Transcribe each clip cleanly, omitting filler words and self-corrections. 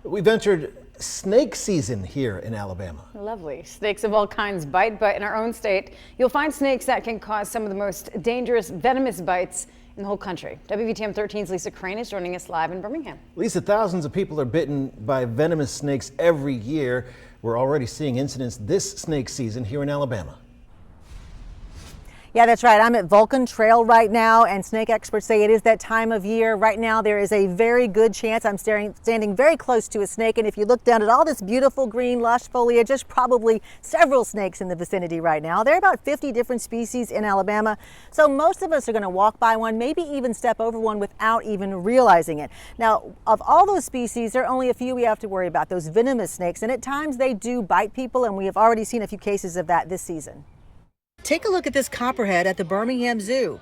We've entered snake season here in Alabama. Lovely. Snakes of all kinds bite, but in our own state, you'll find snakes that can cause some of the most dangerous, venomous bites in the whole country. WVTM 13's Lisa Crane is joining us live in Birmingham. Lisa, thousands of people are bitten by venomous snakes every year. We're already seeing incidents this snake season here in Alabama. Yeah, that's right. I'm at Vulcan Trail right now, and snake experts say it is that time of year. Right now, there is a very good chance I'm standing very close to a snake, and if you look down at all this beautiful green, lush foliage, there's probably several snakes in the vicinity right now. There are about 50 different species in Alabama, so most of us are going to walk by one, maybe even step over one without even realizing it. Now, of all those species, there are only a few we have to worry about, those venomous snakes, and at times they do bite people, and we have already seen a few cases of that this season. Take a look at this copperhead at the Birmingham Zoo.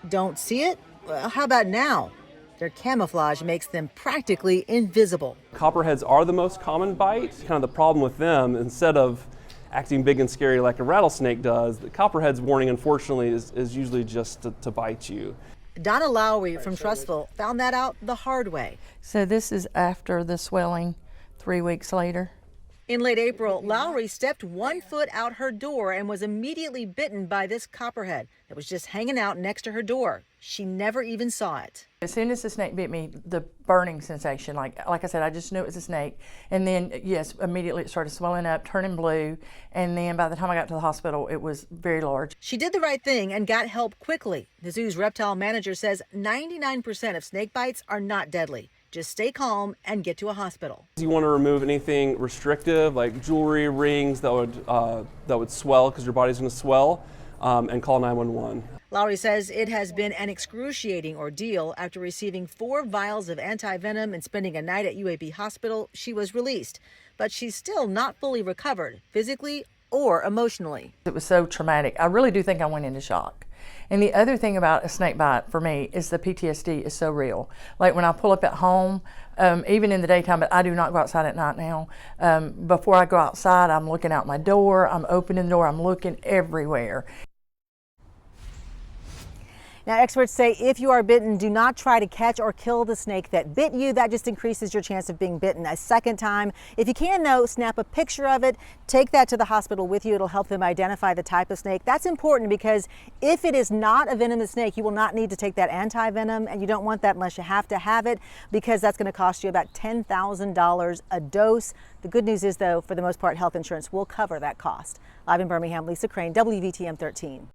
Don't see it? Well, how about now? Their camouflage makes them practically invisible. Copperheads are the most common bite. Kind of the problem with them, instead of acting big and scary like a rattlesnake does, the copperhead's warning, unfortunately, is usually just to bite you. Donna Lowry from Trussville found that out the hard way. So this is after the swelling 3 weeks later. In late April, Lowry stepped 1 foot out her door and was immediately bitten by this copperhead that was just hanging out next to her door. She never even saw it. As soon as the snake bit me, the burning sensation, like I said, I just knew it was a snake. And then, yes, immediately it started swelling up, turning blue. And then by the time I got to the hospital, it was very large. She did the right thing and got help quickly. The zoo's reptile manager says 99% of snake bites are not deadly. Just stay calm and get to a hospital. You want to remove anything restrictive like jewelry, rings that would swell because your body's going to swell, and call 911. Lowry says it has been an excruciating ordeal. After receiving 4 vials of anti-venom and spending a night at UAB hospital, she was released. But she's still not fully recovered, physically or emotionally. It was so traumatic. I really do think I went into shock. And the other thing about a snake bite for me is the PTSD is so real. Like when I pull up at home, even in the daytime, but I do not go outside at night now. Before I go outside, I'm looking out my door, I'm opening the door, I'm looking everywhere. Now, experts say if you are bitten, do not try to catch or kill the snake that bit you. That just increases your chance of being bitten a second time. If you can, though, snap a picture of it, take that to the hospital with you. It'll help them identify the type of snake. That's important because if it is not a venomous snake, you will not need to take that anti-venom, and you don't want that unless you have to have it, because that's going to cost you about $10,000 a dose. The good news is, though, for the most part, health insurance will cover that cost. Live in Birmingham, Lisa Crane, WVTM 13.